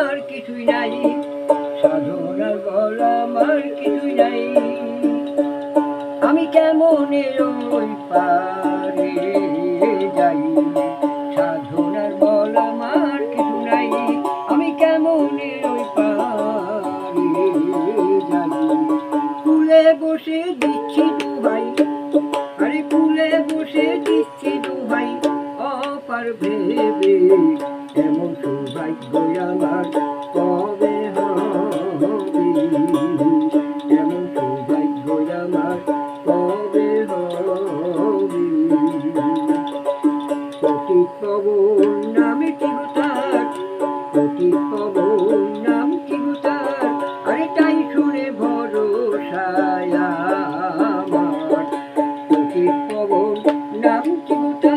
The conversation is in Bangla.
আমার কিছুই নাই, সাধনার বল আমার কিছুই নাই। আমি কেমনে ওই পারে যাই, সাধনার বল আমার কিছু নাই। আমি কেমনে ওই পারে যাই। কুলে বসে দিচ্ছি দোহাই, আরে কুলে বসে দিচ্ছি দোহাই, অপার ভেবে এমন সৌভাগ্য আমার কবে হবে, এমন সৌভাগ্য আমার কবে হবে। পতিত পবন নামে কি গো তার, পতিত পবন নাম কি গো তার, আরে তাই শুনে ভরসায় আমার। পতিত পবন নাম কি গো তার।